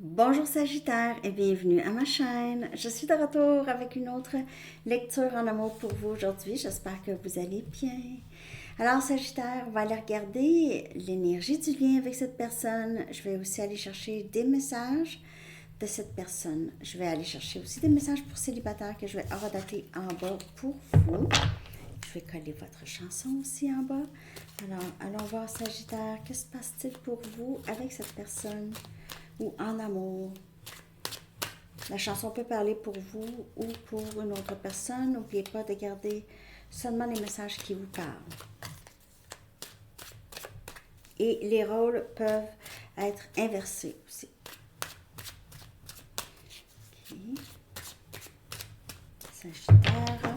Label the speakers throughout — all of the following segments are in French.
Speaker 1: Bonjour Sagittaire et bienvenue à ma chaîne. Je suis de retour avec une autre lecture en amour pour vous aujourd'hui. J'espère que vous allez bien. Alors Sagittaire, on va aller regarder l'énergie du lien avec cette personne. Je vais aussi aller chercher des messages de cette personne. Je vais aller chercher aussi des messages pour célibataires que je vais redater en bas pour vous. Je vais coller votre chanson aussi en bas. Alors, allons voir Sagittaire, que se passe-t-il pour vous avec cette personne ou en amour? La chanson peut parler pour vous ou pour une autre personne. N'oubliez pas de garder seulement les messages qui vous parlent. Et les rôles peuvent être inversés aussi. Ok. Sagittaire.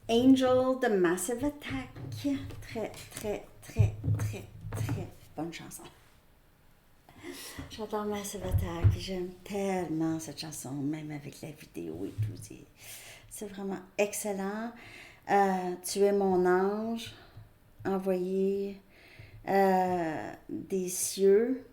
Speaker 1: Angel de Massive Attack. Très, très, très, très, très bonne chanson. J'adore Massive Attack. J'aime tellement cette chanson, même avec la vidéo et tout. C'est vraiment excellent. Tu es mon ange, envoyé des cieux.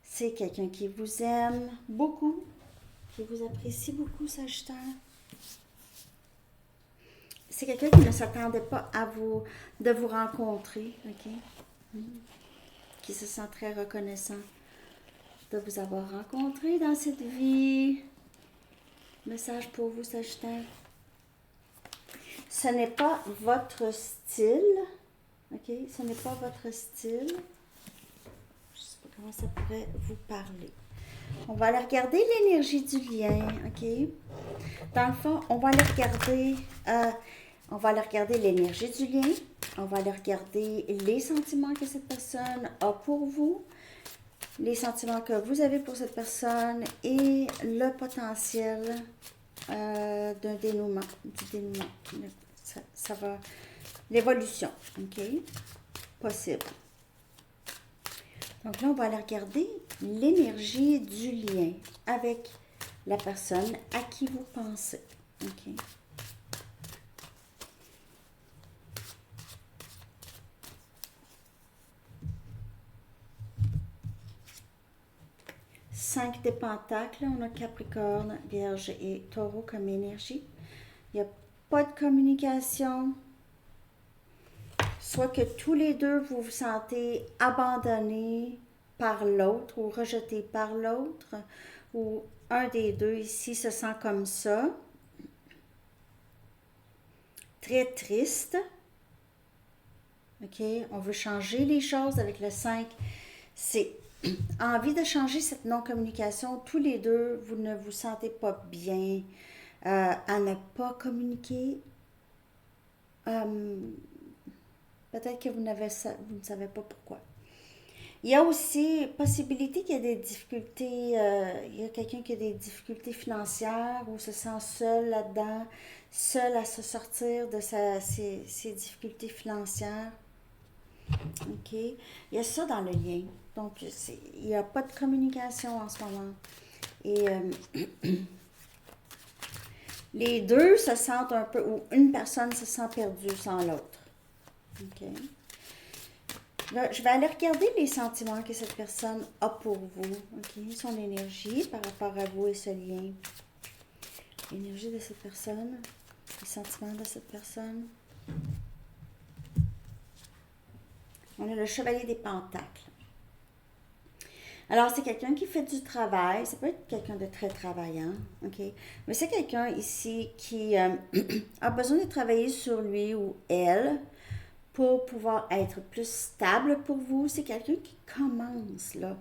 Speaker 1: C'est quelqu'un qui vous aime beaucoup, qui vous apprécie beaucoup, Sagittaire. C'est quelqu'un qui ne s'attendait pas de vous rencontrer, ok? Qui se sent très reconnaissant de vous avoir rencontré dans cette vie. Message pour vous, Sagittaire. Ce n'est pas votre style, ok? Ce n'est pas votre style. Je ne sais pas comment ça pourrait vous parler. On va aller regarder l'énergie du lien, ok? Dans le fond, on va aller regarder l'énergie du lien. On va aller regarder les sentiments que cette personne a pour vous, les sentiments que vous avez pour cette personne et le potentiel d'un dénouement, du dénouement. Ça va, l'évolution, ok? Possible. Donc là, on va aller regarder l'énergie du lien avec la personne à qui vous pensez, ok? 5 des pentacles, on a Capricorne, Vierge et Taureau comme énergie. Il n'y a pas de communication. Soit que tous les deux, vous vous sentez abandonnés par l'autre ou rejetés par l'autre, ou un des deux ici se sent comme ça. Très triste. OK? On veut changer les choses avec le 5. C'est envie de changer cette non-communication. Tous les deux, vous ne vous sentez pas bien à ne pas communiquer. Peut-être que vous ne savez pas pourquoi. Il y a aussi possibilité qu'il y ait des difficultés, il y a quelqu'un qui a des difficultés financières ou se sent seul là-dedans, seul à se sortir de ses difficultés financières. OK? Il y a ça dans le lien. Donc, il n'y a pas de communication en ce moment. Et les deux se sentent un peu, ou une personne se sent perdue sans l'autre. OK? Là, je vais aller regarder les sentiments que cette personne a pour vous. OK? Son énergie par rapport à vous et ce lien. L'énergie de cette personne, les sentiments de cette personne. On a le chevalier des pentacles. Alors, c'est quelqu'un qui fait du travail. Ça peut être quelqu'un de très travaillant, OK? Mais c'est quelqu'un ici qui a besoin de travailler sur lui ou elle pour pouvoir être plus stable pour vous. C'est quelqu'un qui commence, là,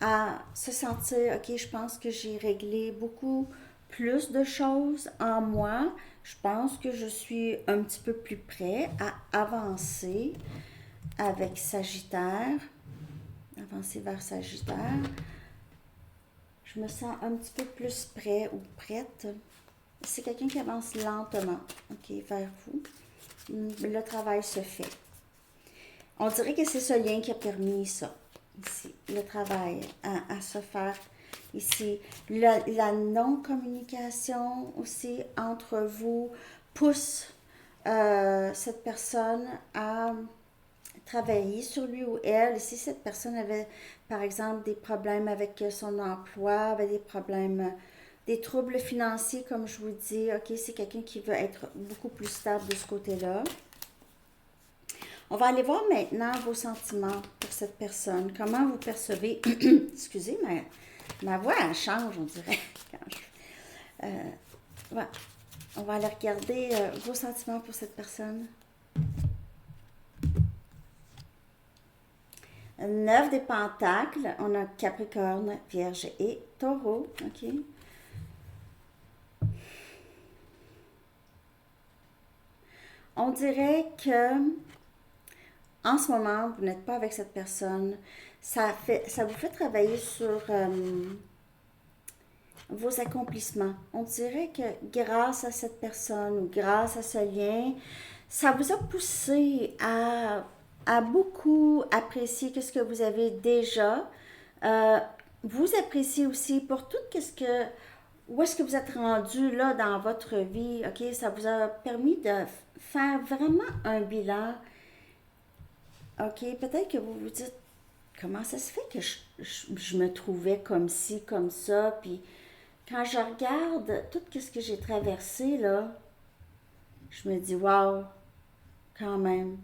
Speaker 1: à se sentir, OK, je pense que j'ai réglé beaucoup plus de choses en moi. Je pense que je suis un petit peu plus prêt à avancer avec Sagittaire. Avancer vers Sagittaire. Je me sens un petit peu plus prêt ou prête. C'est quelqu'un qui avance lentement, OK, vers vous. Le travail se fait. On dirait que c'est ce lien qui a permis ça, ici, le travail à se faire ici. La non-communication aussi entre vous pousse cette personne à travailler sur lui ou elle. Et si cette personne avait, par exemple, des problèmes avec son emploi, avait des problèmes, des troubles financiers, comme je vous dis, ok, c'est quelqu'un qui veut être beaucoup plus stable de ce côté-là. On va aller voir maintenant vos sentiments pour cette personne. Comment vous percevez, excusez, ma voix elle change, on dirait. Ouais. On va aller regarder vos sentiments pour cette personne. 9 des pentacles, on a Capricorne, Vierge et Taureau, ok? On dirait que en ce moment, vous n'êtes pas avec cette personne. Ça vous fait travailler sur vos accomplissements. On dirait que grâce à cette personne ou grâce à ce lien, ça vous a poussé à beaucoup apprécier ce que vous avez déjà. Euh, vous appréciez aussi pour tout ce que où est-ce que vous êtes rendu là dans votre vie, ok? Ça vous a permis de faire vraiment un bilan, ok? Peut-être que vous vous dites, comment ça se fait que je me trouvais comme ci, comme ça, puis quand je regarde tout ce que j'ai traversé, là, je me dis, waouh, quand même,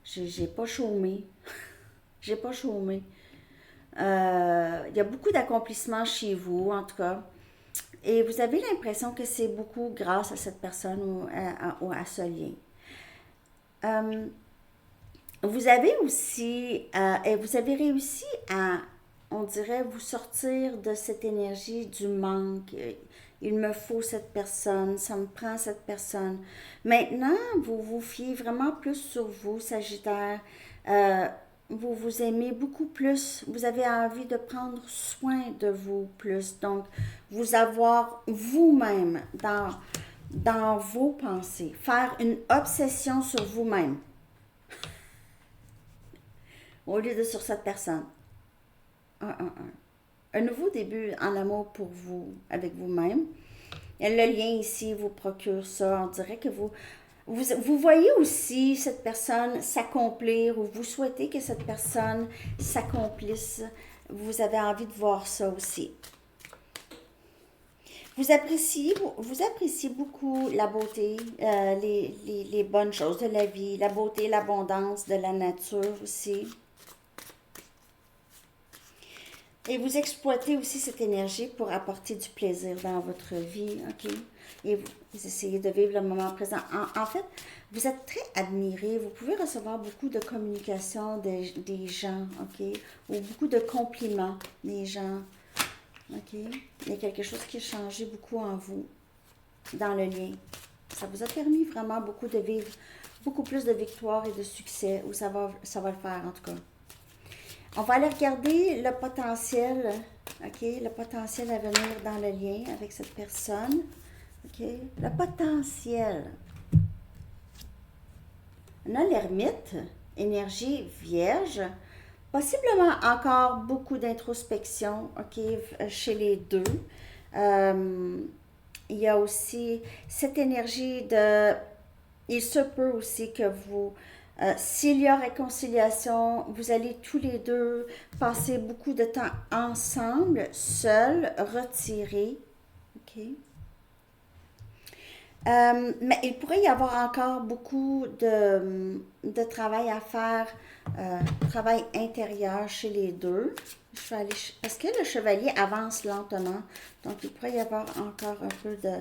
Speaker 1: j'ai pas chômé. J'ai pas chômé. Il y a beaucoup d'accomplissements chez vous, en tout cas. Et vous avez l'impression que c'est beaucoup grâce à cette personne ou à ce lien. Euh, vous avez aussi, et vous avez réussi à, on dirait, vous sortir de cette énergie du manque. Il me faut cette personne, ça me prend cette personne. Maintenant, vous vous fiez vraiment plus sur vous, Sagittaire. Euh, vous vous aimez beaucoup plus. Vous avez envie de prendre soin de vous plus. Donc, vous avoir vous-même dans vos pensées. Faire une obsession sur vous-même au lieu de sur cette personne. Un nouveau début en amour pour vous, avec vous-même. Et le lien ici vous procure ça. On dirait que vous voyez aussi cette personne s'accomplir ou vous souhaitez que cette personne s'accomplisse. Vous avez envie de voir ça aussi. Vous appréciez beaucoup la beauté, les bonnes choses de la vie, la beauté, l'abondance de la nature aussi. Et vous exploitez aussi cette énergie pour apporter du plaisir dans votre vie, ok? Et vous essayez de vivre le moment présent. En fait, vous êtes très admiré. Vous pouvez recevoir beaucoup de communication des gens, ok? Ou beaucoup de compliments des gens, ok? Il y a quelque chose qui a changé beaucoup en vous, dans le lien. Ça vous a permis vraiment beaucoup de vivre beaucoup plus de victoires et de succès, ou ça va le faire en tout cas. On va aller regarder le potentiel, ok? Le potentiel à venir dans le lien avec cette personne, ok? Le potentiel. On a l'ermite, énergie vierge, possiblement encore beaucoup d'introspection, ok, chez les deux. Il y a aussi cette énergie de... Il se peut aussi que s'il y a réconciliation, vous allez tous les deux passer beaucoup de temps ensemble, seuls, retirés. OK? Mais il pourrait y avoir encore beaucoup de travail à faire, travail intérieur chez les deux. Je vais aller, parce que le chevalier avance lentement, donc il pourrait y avoir encore un peu de...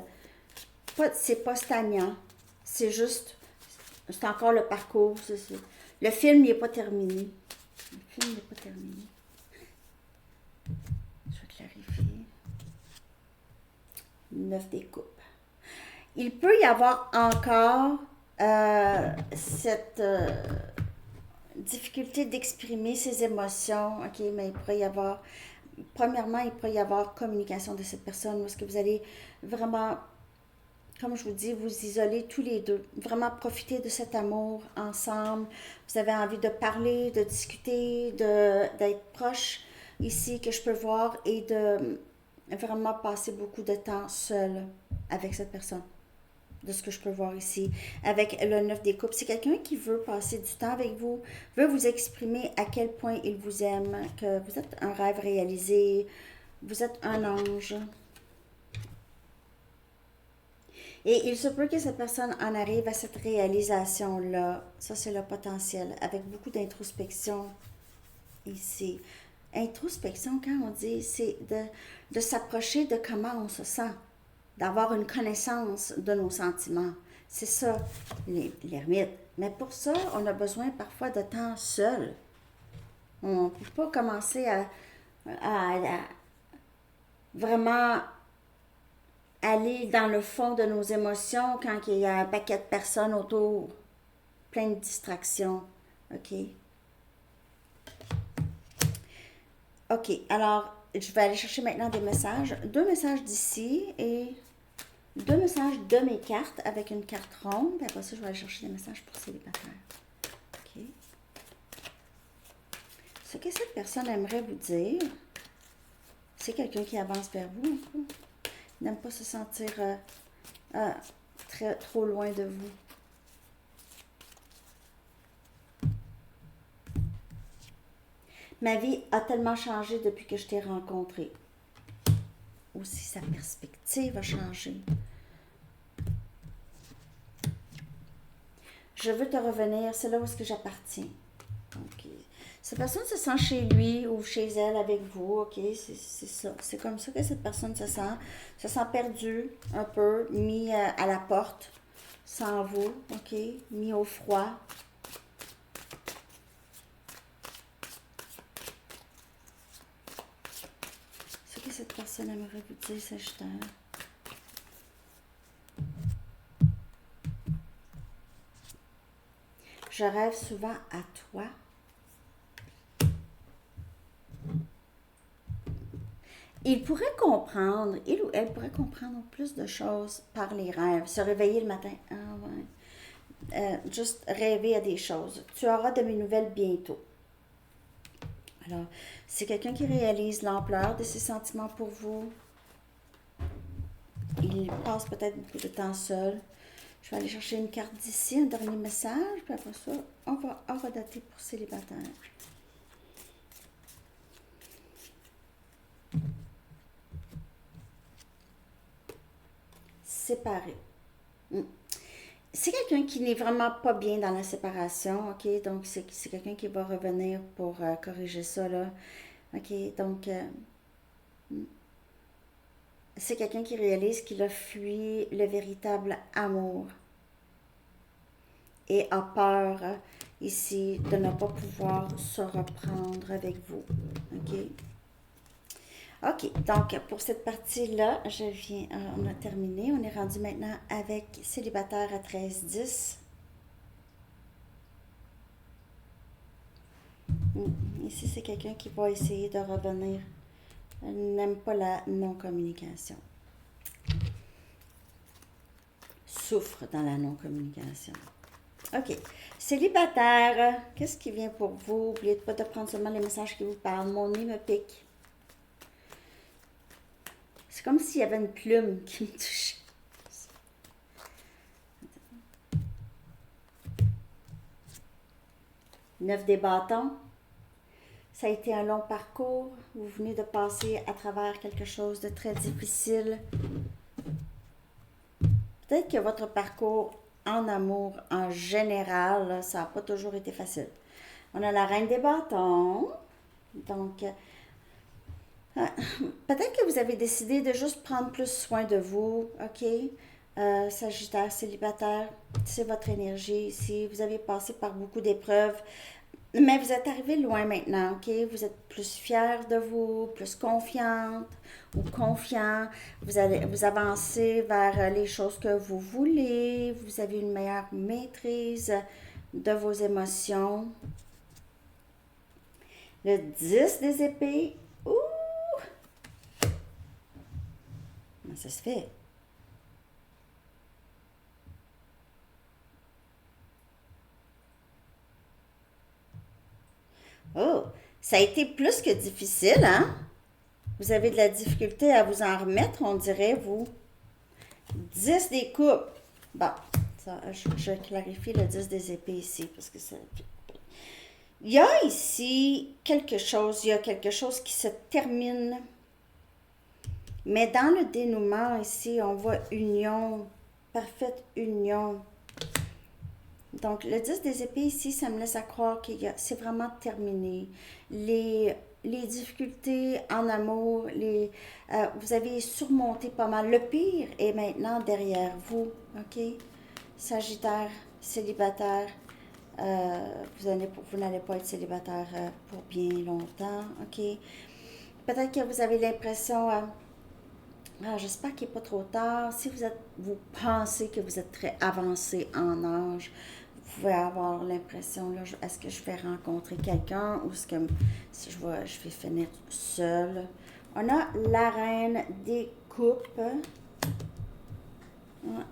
Speaker 1: C'est pas stagnant, c'est juste c'est encore le parcours. Le film n'est pas terminé. Le film n'est pas terminé. Je vais clarifier. 9 des coupes. Il peut y avoir encore cette difficulté d'exprimer ses émotions. OK, mais il pourrait y avoir... Premièrement, il pourrait y avoir communication de cette personne parce que vous allez vraiment... Comme je vous dis, vous isolez tous les deux. Vraiment profiter de cet amour ensemble. Vous avez envie de parler, de discuter, d'être proche ici que je peux voir et de vraiment passer beaucoup de temps seul avec cette personne. de ce que je peux voir ici, avec le 9 des coupes. C'est quelqu'un qui veut passer du temps avec vous, veut vous exprimer à quel point il vous aime, que vous êtes un rêve réalisé, vous êtes un ange. Et il se peut que cette personne en arrive à cette réalisation-là. Ça, c'est le potentiel, avec beaucoup d'introspection ici. Introspection, quand on dit, c'est de s'approcher de comment on se sent, d'avoir une connaissance de nos sentiments. C'est ça, l'ermite. Mais pour ça, on a besoin parfois de temps seul. On ne peut pas commencer à vraiment aller dans le fond de nos émotions quand il y a un paquet de personnes autour, plein de distractions. OK? OK, alors, je vais aller chercher maintenant des messages. 2 messages d'ici et 2 messages de mes cartes avec une carte ronde. Puis après ça, je vais aller chercher des messages pour célibataires. OK. Ce que cette personne aimerait vous dire, c'est quelqu'un qui avance vers vous un peu. Il n'aime pas se sentir trop loin de vous. Ma vie a tellement changé depuis que je t'ai rencontré. Aussi, sa perspective a changé. Je veux te revenir, c'est là où est-ce que j'appartiens. OK. Cette personne se sent chez lui ou chez elle avec vous, OK? C'est ça. C'est comme ça que cette personne se sent perdue un peu, mis à la porte, sans vous, OK? Mis au froid. Ce que cette personne aimerait vous dire, Sagittaire. Je rêve souvent à toi. Il pourrait comprendre, il ou elle pourrait comprendre plus de choses par les rêves. Se réveiller le matin. Ah ouais. Juste rêver à des choses. Tu auras de mes nouvelles bientôt. Alors, c'est quelqu'un qui réalise l'ampleur de ses sentiments pour vous. Il passe peut-être beaucoup de temps seul. Je vais aller chercher une carte d'ici, un dernier message, puis après ça, on va horodater pour célibataire. Séparé. C'est quelqu'un qui n'est vraiment pas bien dans la séparation, OK? Donc, c'est quelqu'un qui va revenir pour corriger ça, là. OK? Donc, c'est quelqu'un qui réalise qu'il a fui le véritable amour et a peur ici de ne pas pouvoir se reprendre avec vous. OK? OK, donc pour cette partie-là, on a terminé. On est rendu maintenant avec célibataire à 13-10. Ici, c'est quelqu'un qui va essayer de revenir. Elle n'aime pas la non-communication. Souffre dans la non-communication. OK. Célibataire, qu'est-ce qui vient pour vous? N'oubliez pas de prendre seulement les messages qui vous parlent. Mon nez me pique. C'est comme s'il y avait une plume qui me touchait. 9 des bâtons. Ça a été un long parcours. Vous venez de passer à travers quelque chose de très difficile. Peut-être que votre parcours en amour, en général, ça n'a pas toujours été facile. On a la reine des bâtons. Donc, peut-être que vous avez décidé de juste prendre plus soin de vous, OK? Sagittaire, célibataire, c'est votre énergie ici. Vous avez passé par beaucoup d'épreuves, mais vous êtes arrivé loin maintenant, OK? Vous êtes plus fière de vous, plus confiante ou confiant. Vous avancez vers les choses que vous voulez. Vous avez une meilleure maîtrise de vos émotions. Le 10 des épées. Ouh! Comment ça se fait? Oh, ça a été plus que difficile, hein? Vous avez de la difficulté à vous en remettre, on dirait, vous. 10 des coupes. Bon, ça, je clarifie le 10 des épées ici, parce que c'est... Il y a ici quelque chose, il y a quelque chose qui se termine, mais dans le dénouement ici, on voit union, parfaite union. Donc, le 10 des épées ici, ça me laisse à croire que c'est vraiment terminé. Les difficultés en amour, vous avez surmonté pas mal. Le pire est maintenant derrière vous, OK? Sagittaire, célibataire, vous n'allez pas être célibataire pour bien longtemps, OK? Peut-être que vous avez l'impression, j'espère qu'il n'est pas trop tard. Si vous pensez que vous êtes très avancé en âge, vous pouvez avoir l'impression, là, est-ce que je vais rencontrer quelqu'un ou est-ce que je vais finir seule? On a la reine des coupes. Ouais.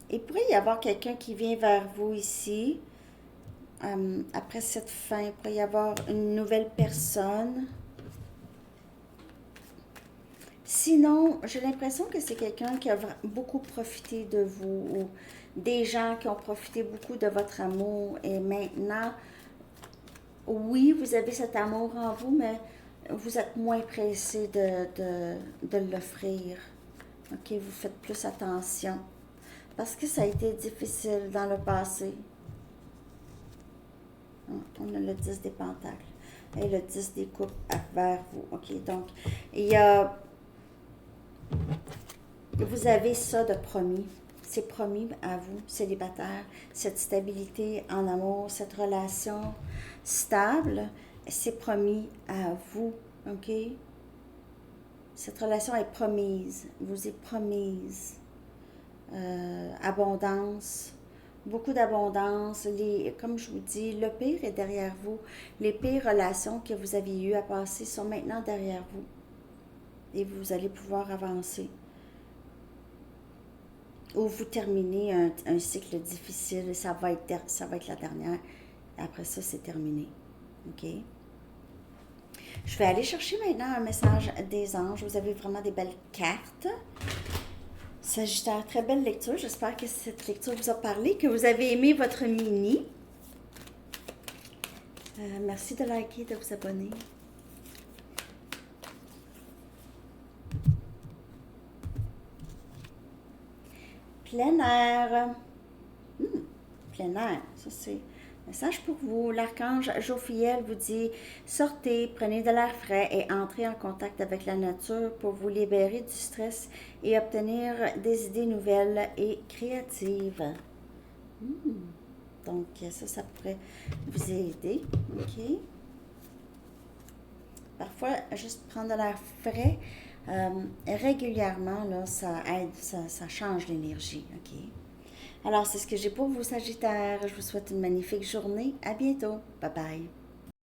Speaker 1: Il pourrait y avoir quelqu'un qui vient vers vous ici. Après cette fin, il pourrait y avoir une nouvelle personne. Sinon, j'ai l'impression que c'est quelqu'un qui a beaucoup profité de vous ou des gens qui ont profité beaucoup de votre amour et maintenant, oui, vous avez cet amour en vous, mais vous êtes moins pressé de l'offrir. OK, vous faites plus attention parce que ça a été difficile dans le passé. On a le 10 des pentacles et le 10 des coupes vers vous. OK, donc, il y a... Vous avez ça de promis. C'est promis à vous, célibataire, cette stabilité en amour, cette relation stable, c'est promis à vous, OK? Cette relation est promise, vous est promise. Abondance, beaucoup d'abondance. Comme je vous dis, le pire est derrière vous. Les pires relations que vous aviez eues à passer sont maintenant derrière vous. Et vous allez pouvoir avancer. Ou vous terminez un cycle difficile et ça va être la dernière. Après ça, c'est terminé. OK? Je vais aller chercher maintenant un message des anges. Vous avez vraiment des belles cartes. Sagittaire, très belle lecture. J'espère que cette lecture vous a parlé, que vous avez aimé votre mini. Merci de liker, de vous abonner. Plein air. Plein air, ça c'est un message pour vous. L'archange Jophiel vous dit sortez, prenez de l'air frais et entrez en contact avec la nature pour vous libérer du stress et obtenir des idées nouvelles et créatives. Donc ça pourrait vous aider. OK. Parfois, juste prendre de l'air frais régulièrement, là, ça aide, ça change l'énergie. OK. Alors, c'est ce que j'ai pour vous, Sagittaire. Je vous souhaite une magnifique journée. À bientôt. Bye bye.